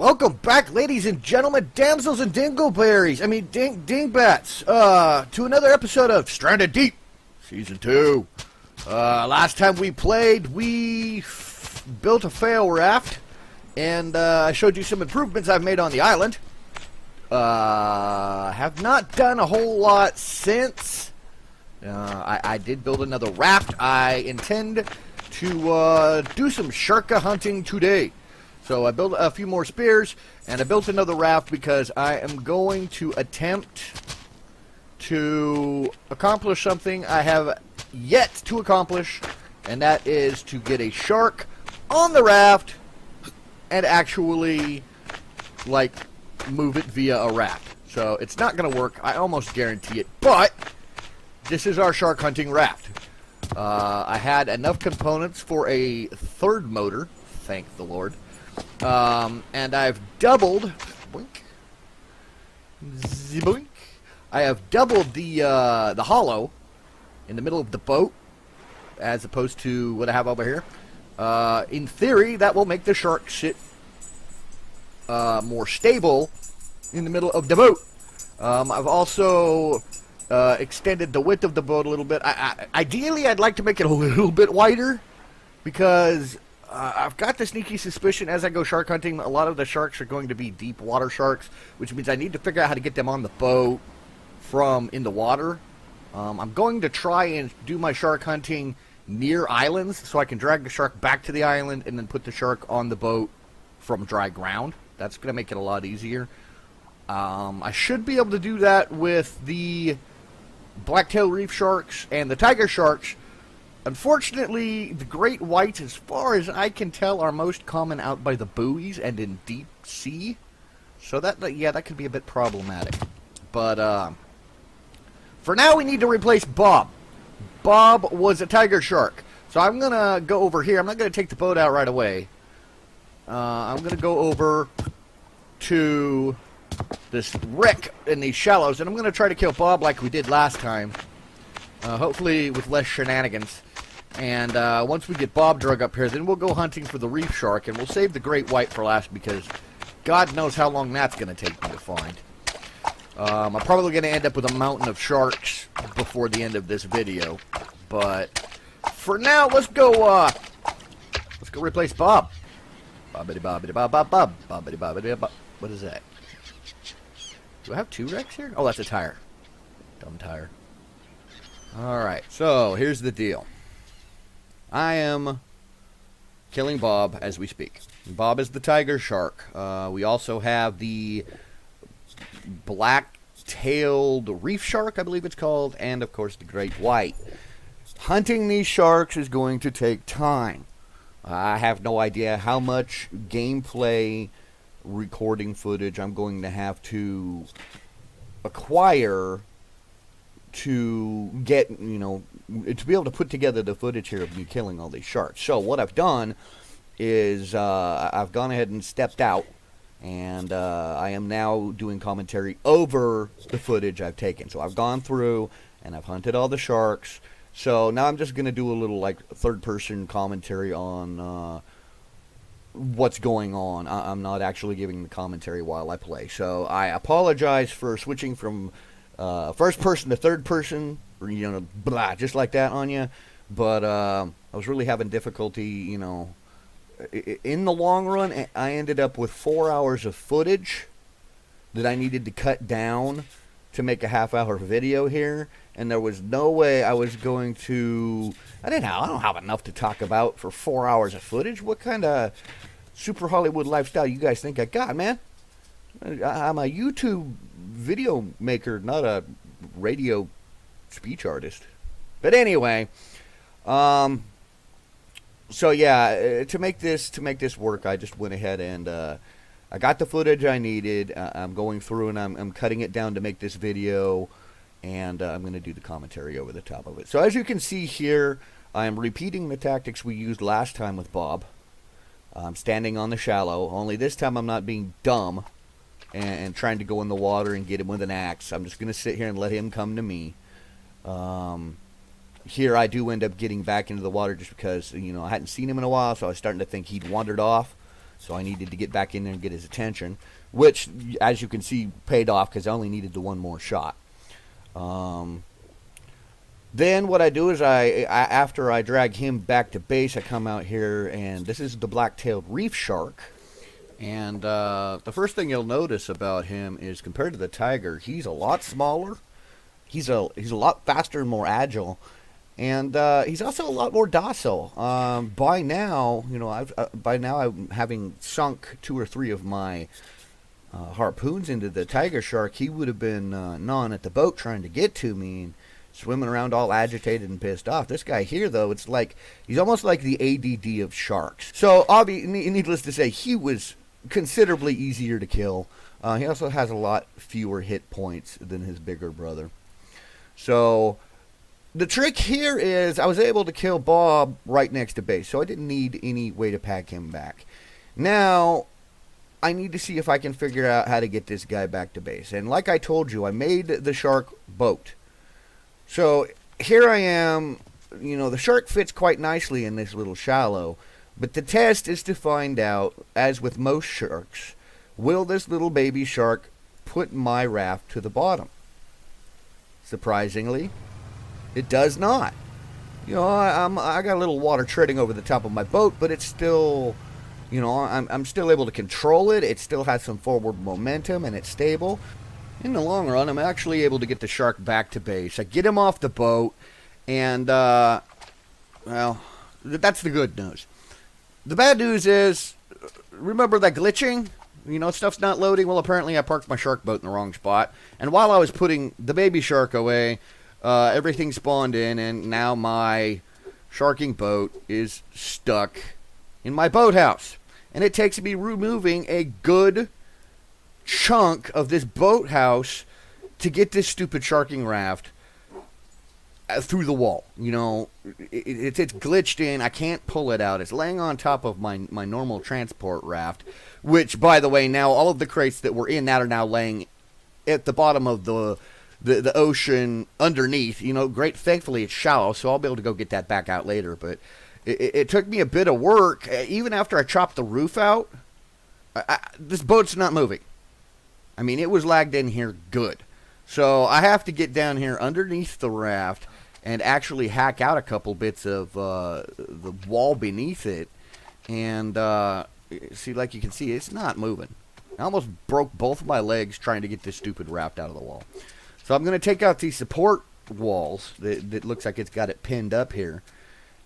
Welcome back, ladies and gentlemen, damsels and dinglebats. Dingbats. To another episode of Stranded Deep, Season 2. Last time we played, we built a fail raft, and I showed you some improvements I've made on the island. Have not done a whole lot since. I did build another raft. I intend to do some sharka hunting today. So I built a few more spears, and I built another raft because I am going to attempt to accomplish something I have yet to accomplish, and that is to get a shark on the raft and actually, like, move it via a raft. So it's not going to work, I almost guarantee it, but this is our shark hunting raft. I had enough components for a third motor, thank the Lord. And I've doubled, boink, boink. I have doubled the hollow in the middle of the boat, as opposed to what I have over here. In theory, that will make the shark sit more stable in the middle of the boat. I've also extended the width of the boat a little bit. Ideally, I'd like to make it a little bit wider, because I've got the sneaky suspicion as I go shark hunting, a lot of the sharks are going to be deep water sharks, which means I need to figure out how to get them on the boat from in the water. I'm going to try and do my shark hunting near islands, so I can drag the shark back to the island and then put the shark on the boat from dry ground. That's going to make it a lot easier. I should be able to do that with the blacktail reef sharks and the tiger sharks. Unfortunately, the great whites, as far as I can tell, are most common out by the buoys and in deep sea. So that could be a bit problematic. But for now, we need to replace Bob. Bob was a tiger shark. So I'm going to go over here. I'm not going to take the boat out right away. I'm going to go over to this wreck in these shallows, and I'm going to try to kill Bob like we did last time. Hopefully with less shenanigans. And once we get Bob drug up here, then we'll go hunting for the reef shark, and we'll save the great white for last, because God knows how long that's going to take me to find. I'm probably going to end up with a mountain of sharks before the end of this video. But for now, let's go replace Bob. Bobbity bobbity bob bob bob. Bobbity bobbity bob. What is that? Do I have two wrecks here? Oh, that's a tire. Dumb tire. Alright, so here's the deal. I am killing Bob as we speak. Bob is the tiger shark. We also have the black-tailed reef shark, I believe it's called, and of course the great white. Hunting these sharks is going to take time. I have no idea how much gameplay recording footage I'm going to have to acquire to get, to be able to put together the footage here of me killing all these sharks. So what I've done is I've gone ahead and stepped out, and I am now doing commentary over the footage I've taken. So I've gone through and I've hunted all the sharks. So now I'm just going to do a little third-person commentary on what's going on. I'm not actually giving the commentary while I play. So I apologize for switching from first person to third person, or, just like that on you. But I was really having difficulty, in the long run. I ended up with 4 hours of footage that I needed to cut down to make a half-hour video here, and there was no way I was going to. I don't have enough to talk about for 4 hours of footage. What kind of super Hollywood lifestyle you guys think I got, man? I'm a YouTube video maker, not a radio speech artist. But anyway, so yeah, to make this work, I just went ahead and I got the footage I needed. I'm going through and I'm cutting it down to make this video, and I'm going to do the commentary over the top of it. So as you can see here, I am repeating the tactics we used last time with Bob. I'm standing on the shallow, only this time I'm not being dumb and trying to go in the water and get him with an axe. I'm just going to sit here and let him come to me. Here I do end up getting back into the water just because, I hadn't seen him in a while, so I was starting to think he'd wandered off. So I needed to get back in there and get his attention, which, as you can see, paid off because I only needed the one more shot. Then what I do is after I drag him back to base, I come out here, and this is the black-tailed reef shark. And the first thing you'll notice about him is, compared to the tiger, he's a lot smaller. He's a lot faster and more agile, and he's also a lot more docile. By now, I'm having sunk 2 or 3 of my harpoons into the tiger shark. He would have been gnawing at the boat trying to get to me and swimming around all agitated and pissed off. This guy here, though, it's like he's almost like the ADD of sharks. So, needless to say, he was considerably easier to kill. He also has a lot fewer hit points than his bigger brother. So the trick here is I was able to kill Bob right next to base, so I didn't need any way to pack him back. Now I need to see if I can figure out how to get this guy back to base. And like I told you, I made the shark boat. So here I am. The shark fits quite nicely in this little shallow. But the test is to find out, as with most sharks, will this little baby shark put my raft to the bottom? Surprisingly, it does not. I got a little water treading over the top of my boat, but it's still, I'm still able to control it. It still has some forward momentum, and it's stable. In the long run, I'm actually able to get the shark back to base. I get him off the boat, and, well, that's the good news. The bad news is, remember that glitching? Stuff's not loading. Well, apparently I parked my shark boat in the wrong spot. And while I was putting the baby shark away, everything spawned in, and now my sharking boat is stuck in my boathouse. And it takes me removing a good chunk of this boathouse to get this stupid sharking raft through the wall. It's glitched in. I can't pull it out. It's laying on top of my normal transport raft, which, by the way, now all of the crates that were in that are now laying at the bottom of the ocean underneath. Great. Thankfully, it's shallow, so I'll be able to go get that back out later. But it took me a bit of work. Even after I chopped the roof out, this boat's not moving. I mean, it was lagged in here good. So I have to get down here underneath the raft and actually hack out a couple bits of the wall beneath it. And see, like you can see, it's not moving. I almost broke both of my legs trying to get this stupid raft out of the wall. So I'm going to take out these support walls that looks like it's got it pinned up here.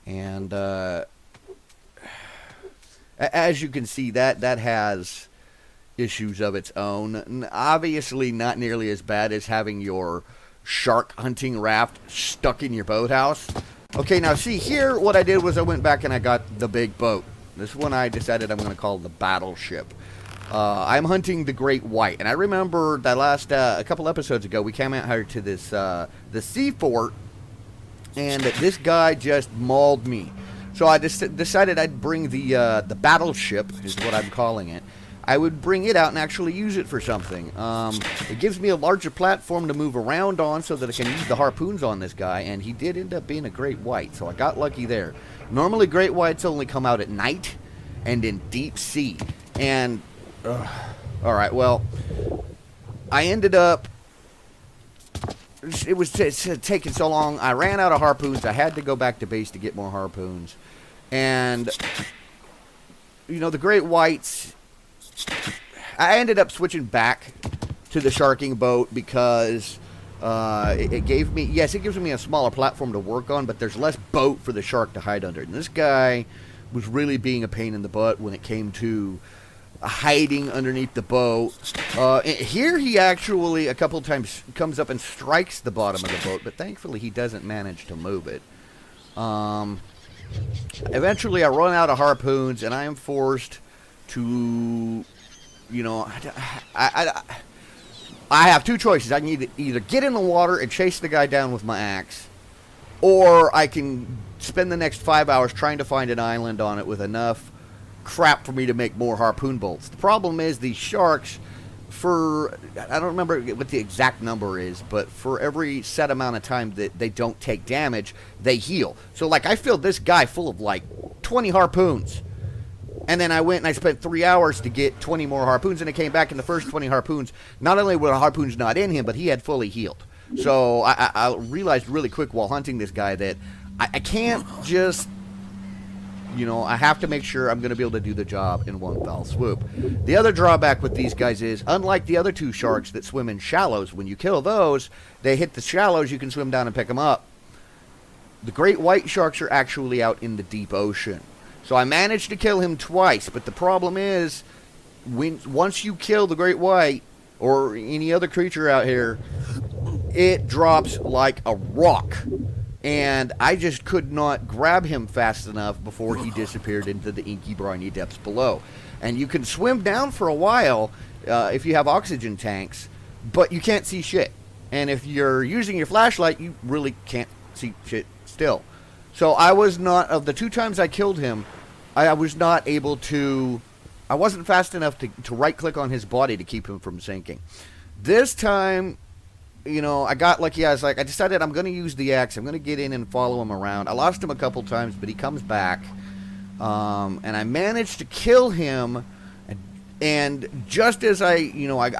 And as you can see, that has issues of its own. Obviously not nearly as bad as having your shark hunting raft stuck in your boathouse. Okay, now see here, what I did was I went back and I got the big boat. This one I decided I'm going to call the battleship. I'm hunting the great white, and I remember that last a couple episodes ago we came out here to this the sea fort, and this guy just mauled me. So I decided I'd bring the battleship, is what I'm calling it. I would bring it out and actually use it for something. It gives me a larger platform to move around on so that I can use the harpoons on this guy, and he did end up being a great white, so I got lucky there. Normally great whites only come out at night and in deep sea. And, alright, well, I ended up, it was taking so long, I ran out of harpoons. I had to go back to base to get more harpoons. And, the great whites, I ended up switching back to the sharking boat because it gave me, yes, it gives me a smaller platform to work on, but there's less boat for the shark to hide under. And this guy was really being a pain in the butt when it came to hiding underneath the boat. Here he actually a couple times comes up and strikes the bottom of the boat, but thankfully he doesn't manage to move it. Eventually I run out of harpoons and I am forced to, I have two choices. I can either get in the water and chase the guy down with my axe, or I can spend the next 5 hours trying to find an island on it with enough crap for me to make more harpoon bolts. The problem is these sharks, I don't remember what the exact number is, but for every set amount of time that they don't take damage, they heal. So, like, I filled this guy full of, like, 20 harpoons. And then I went and I spent 3 hours to get 20 more harpoons, and I came back, and the first 20 harpoons, not only were the harpoons not in him, but he had fully healed. So I realized really quick while hunting this guy that I can't just, I have to make sure I'm going to be able to do the job in one fell swoop. The other drawback with these guys is, unlike the other two sharks that swim in shallows, when you kill those, they hit the shallows, you can swim down and pick them up. The great white sharks are actually out in the deep ocean. So I managed to kill him twice, but the problem is, once you kill the great white, or any other creature out here, it drops like a rock. And I just could not grab him fast enough before he disappeared into the inky, briny depths below. And you can swim down for a while if you have oxygen tanks, but you can't see shit. And if you're using your flashlight, you really can't see shit still. So I was not, of the 2 times I killed him, I was not able to, I wasn't fast enough to right-click on his body to keep him from sinking. This time, I got lucky. I decided I'm going to use the axe. I'm going to get in and follow him around. I lost him a couple times, but he comes back. And I managed to kill him. And just as I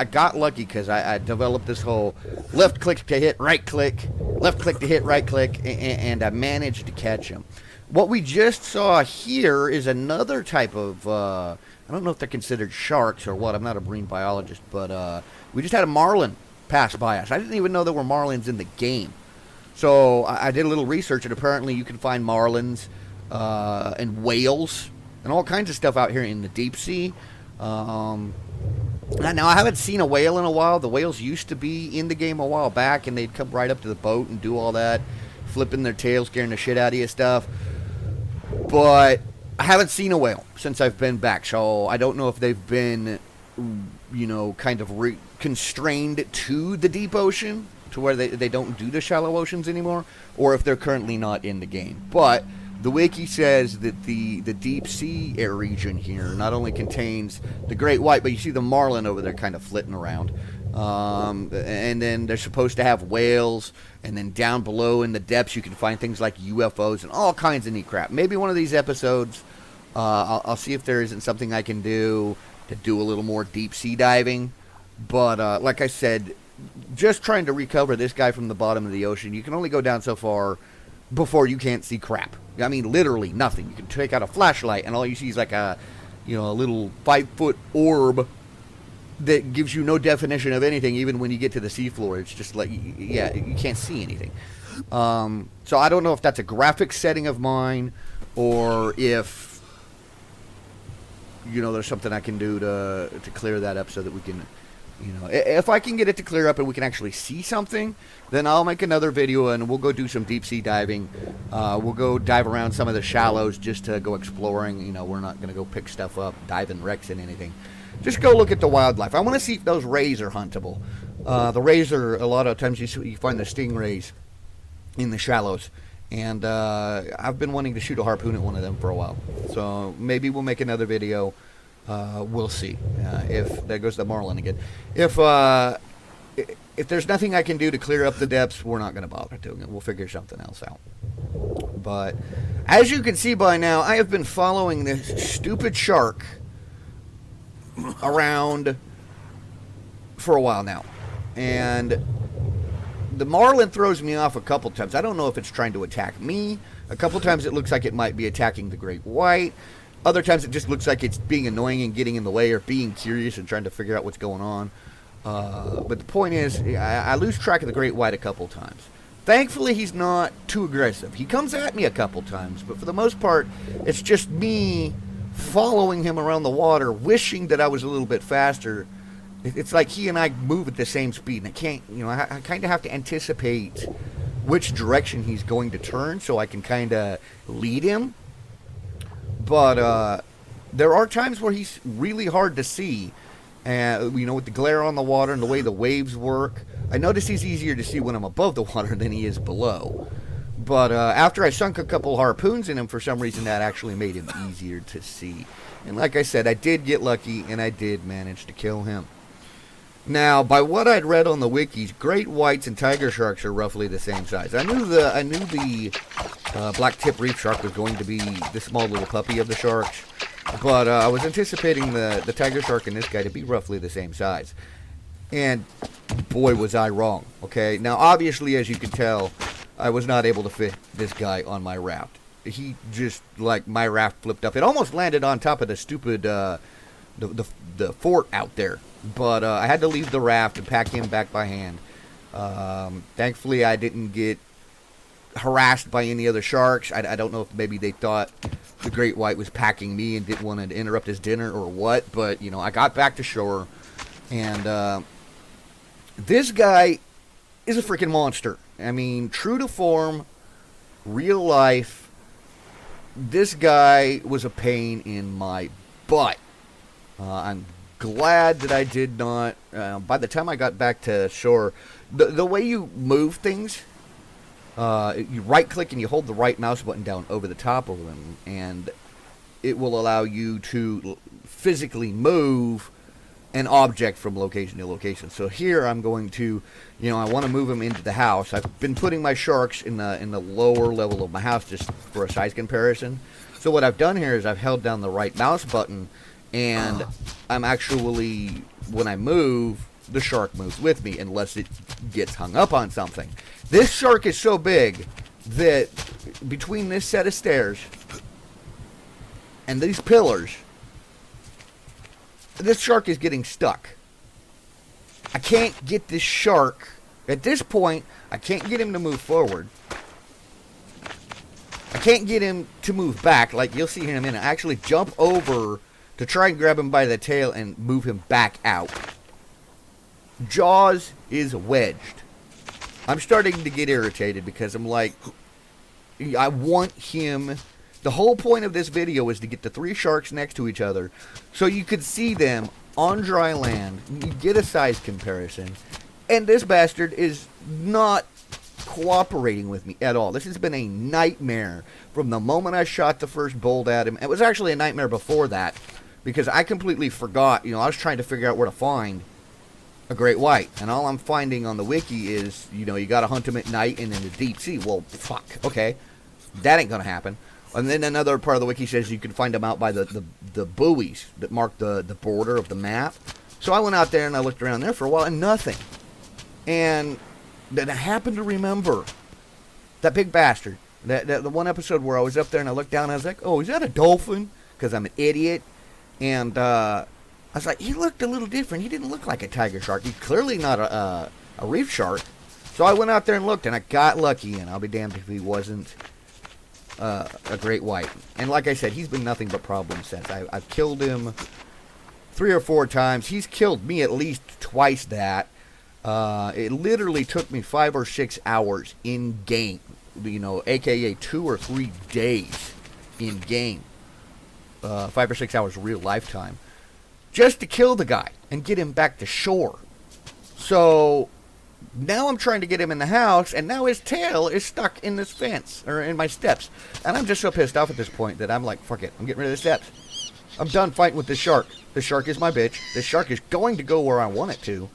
got lucky because I developed this whole left click to hit, right click, left click to hit, right click, and I managed to catch him. What we just saw here is another type of, I don't know if they're considered sharks or what. I'm not a marine biologist, but we just had a marlin pass by us. I didn't even know there were marlins in the game. So I did a little research, and apparently you can find marlins and whales and all kinds of stuff out here in the deep sea. Now I haven't seen a whale in a while. The whales used to be in the game a while back, and they'd come right up to the boat and do all that, flipping their tails, scaring the shit out of you stuff. But I haven't seen a whale since I've been back, so I don't know if they've been, kind of constrained to the deep ocean, to where they don't do the shallow oceans anymore, or if they're currently not in the game. But the wiki says that the deep sea air region here not only contains the great white, but you see the marlin over there kind of flitting around. And then they're supposed to have whales, and then down below in the depths you can find things like UFOs and all kinds of neat crap. Maybe one of these episodes, I'll see if there isn't something I can do to do a little more deep sea diving. But like I said, just trying to recover this guy from the bottom of the ocean, you can only go down so far before you can't see crap. I mean, literally nothing. You can take out a flashlight, and all you see is like a little 5-foot orb that gives you no definition of anything, even when you get to the seafloor. It's just like, you can't see anything. So I don't know if that's a graphic setting of mine, or if, there's something I can do to clear that up so that we can, if I can get it to clear up and we can actually see something, then I'll make another video and we'll go do some deep sea diving. We'll go dive around some of the shallows just to go exploring. We're not going to go pick stuff up, diving wrecks and anything. Just go look at the wildlife. I want to see if those rays are huntable. The rays are, a lot of times you find the stingrays in the shallows. And I've been wanting to shoot a harpoon at one of them for a while. So maybe we'll make another video. We'll see. If there goes the marlin again. If there's nothing I can do to clear up the depths, we're not going to bother doing it. We'll figure something else out. But as you can see by now, I have been following this stupid shark around for a while now. And the marlin throws me off a couple times. I don't know if it's trying to attack me. A couple times it looks like it might be attacking the great white. Other times it just looks like it's being annoying and getting in the way, or being curious and trying to figure out what's going on. But the point is, I lose track of the great white a couple times. Thankfully, he's not too aggressive. He comes at me a couple times, but for the most part, it's just me following him around the water, wishing that I was a little bit faster. It's like he and I move at the same speed, and I can't, I kind of have to anticipate which direction he's going to turn so I can kind of lead him. But there are times where he's really hard to see, with the glare on the water and the way the waves work. I notice he's easier to see when I'm above the water than he is below. But after I sunk a couple harpoons in him, for some reason that actually made him easier to see. And like I said, I did get lucky, and I did manage to kill him. Now, by what I'd read on the wikis, great whites and tiger sharks are roughly the same size. I knew the black tip reef shark was going to be the small little puppy of the sharks. But I was anticipating the tiger shark and this guy to be roughly the same size. And boy, was I wrong. Okay, now obviously, as you can tell, I was not able to fit this guy on my raft. He just, like, my raft flipped up. It almost landed on top of the stupid, the fort out there. But I had to leave the raft and pack him back by hand. Thankfully, I didn't get harassed by any other sharks. I don't know if maybe they thought the great white was packing me and didn't want to interrupt his dinner or what. But, you know, I got back to shore. And this guy is a freaking monster. I mean, true to form, real life, this guy was a pain in my butt. I'm glad that I did not, by the time I got back to shore, the way you move things, you right click and you hold the right mouse button down over the top of them, and it will allow you to physically move an object from location to location. So here I'm going to, you know, I want to move them into the house. I've been putting my sharks in the lower level of my house just for a size comparison. So what I've done here is I've held down the right mouse button, and I'm actually, when I move, the shark moves with me unless it gets hung up on something. This shark is so big that between this set of stairs and these pillars, this shark is getting stuck. I can't get this shark, at this point, I can't get him to move forward. I can't get him to move back, like you'll see here in a minute. I actually jump over to try and grab him by the tail and move him back out. Jaws is wedged. I'm starting to get irritated because I'm like, I want him. The whole point of this video is to get the three sharks next to each other so you could see them on dry land. You get a size comparison. And this bastard is not cooperating with me at all. This has been a nightmare from the moment I shot the first bolt at him. It was actually a nightmare before that because I completely forgot. You know, I was trying to figure out where to find a great white. And all I'm finding on the wiki is, you know, you got to hunt them at night and in the deep sea. Well, fuck. Okay. That ain't going to happen. And then another part of the wiki says you can find them out by the buoys that mark the border of the map. So I went out there and I looked around there for a while and nothing. And then I happened to remember that big bastard. The one episode where I was up there and I looked down and I was like, oh, is that a dolphin? Because I'm an idiot. And I was like, he looked a little different. He didn't look like a tiger shark. He's clearly not a reef shark. So I went out there and looked and I got lucky. And I'll be damned if he wasn't a great white. And like I said, he's been nothing but problems since. I've killed him 3 or 4 times. He's killed me at least twice that. It literally took me 5 or 6 hours in game, you know, aka 2 or 3 days in game, 5 or 6 hours real lifetime, just to kill the guy and get him back to shore. So now I'm trying to get him in the house, and now his tail is stuck in this fence, or in my steps. And I'm just so pissed off at this point that I'm like, fuck it, I'm getting rid of the steps. I'm done fighting with this shark. This shark is my bitch. This shark is going to go where I want it to.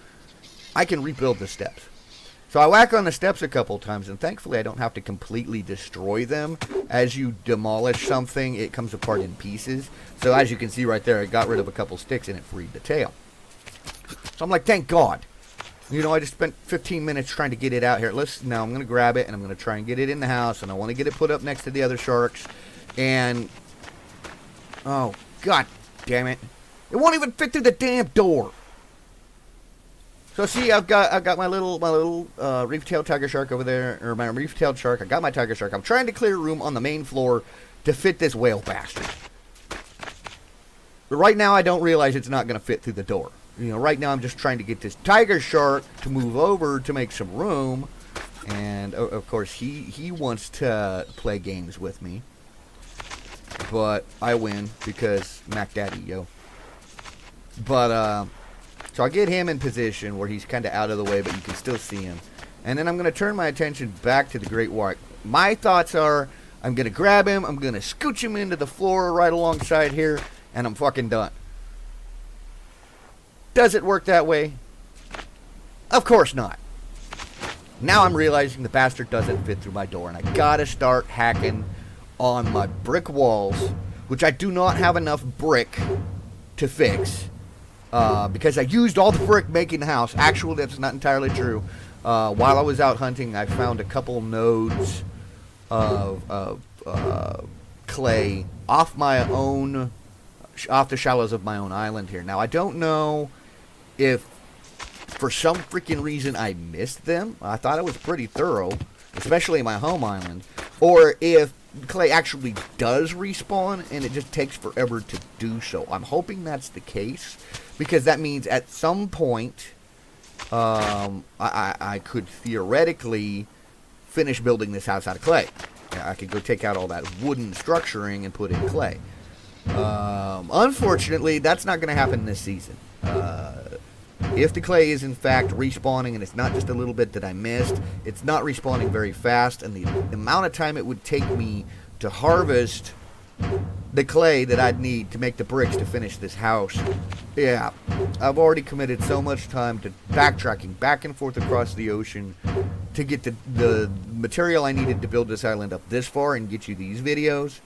I can rebuild the steps. So I whack on the steps a couple times, and thankfully I don't have to completely destroy them. As you demolish something, it comes apart in pieces. So as you can see right there, I got rid of a couple sticks, and it freed the tail. So I'm like, thank God. You know, I just spent 15 minutes trying to get it out here. Now I'm going to grab it, and I'm going to try and get it in the house, and I want to get it put up next to the other sharks. And, oh, God damn it. It won't even fit through the damn door. So see, I've got my little reef-tailed tiger shark over there, or my reef-tailed shark. I got my tiger shark. I'm trying to clear room on the main floor to fit this whale bastard. But right now, I don't realize it's not going to fit through the door. You know, right now I'm just trying to get this tiger shark to move over to make some room. And, of course, he wants to play games with me. But I win because Mac Daddy, yo. But, so I'll get him in position where he's kind of out of the way, but you can still see him. And then I'm going to turn my attention back to the great white. My thoughts are, I'm going to grab him, I'm going to scooch him into the floor right alongside here, and I'm fucking done. Does it work that way? Of course not. Now I'm realizing the bastard doesn't fit through my door, and I gotta start hacking on my brick walls which I do not have enough brick to fix. Because I used all the brick making the house. Actually, that's not entirely true. While I was out hunting, I found a couple nodes of clay off the shallows of my own island here. Now, I don't know if for some freaking reason I missed them. I thought it was pretty thorough, especially my home island. Or if clay actually does respawn and it just takes forever to do so. I'm hoping that's the case, because that means at some point I could theoretically finish building this house out of clay. I could go take out all that wooden structuring and put in clay. Unfortunately, that's not going to happen this season. If the clay is in fact respawning, and it's not just a little bit that I missed, it's not respawning very fast, and the amount of time it would take me to harvest the clay that I'd need to make the bricks to finish this house, yeah, I've already committed so much time to backtracking back and forth across the ocean to get the material I needed to build this island up this far and get you these videos,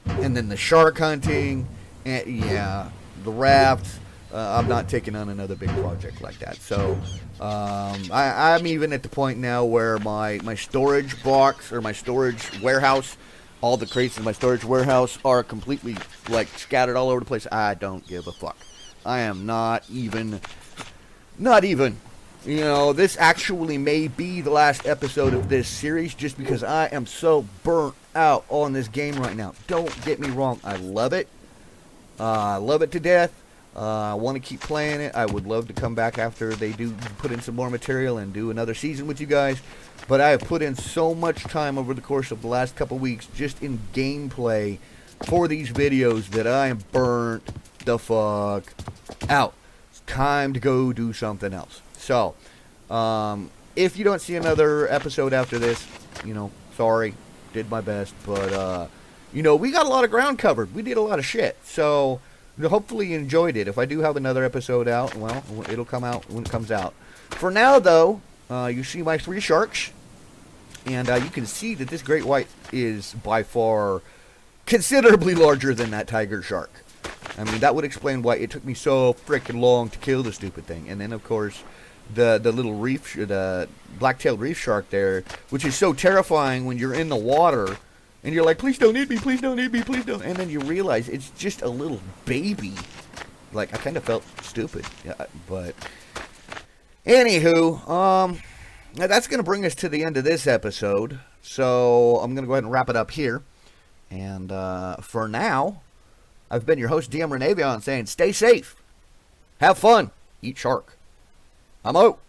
and then the shark hunting, and yeah, the rafts. I'm not taking on another big project like that. So I'm even at the point now where my storage box, or my storage warehouse, all the crates in my storage warehouse are completely like scattered all over the place. I don't give a fuck. I am not even. You know, this actually may be the last episode of this series, just because I am so burnt out on this game right now. Don't get me wrong. I love it. I love it to death. I want to keep playing it. I would love to come back after they do put in some more material and do another season with you guys. But I have put in so much time over the course of the last couple weeks just in gameplay for these videos that I am burnt the fuck out. It's time to go do something else. So, if you don't see another episode after this, you know, sorry, did my best. But, you know, we got a lot of ground covered. We did a lot of shit. So, hopefully you enjoyed it. If I do have another episode out, well, it'll come out when it comes out. For now, though, you see my 3 sharks. And you can see that this great white is by far considerably larger than that tiger shark. I mean, that would explain why it took me so frickin' long to kill the stupid thing. And then, of course, the little reef, the black-tailed reef shark there, which is so terrifying when you're in the water. And you're like, please don't eat me, please don't eat me, please don't. And then you realize it's just a little baby. Like, I kind of felt stupid. Yeah, but anywho, that's going to bring us to the end of this episode. So I'm going to go ahead and wrap it up here. And for now, I've been your host, DM Renavion, saying stay safe, have fun, eat shark. I'm out.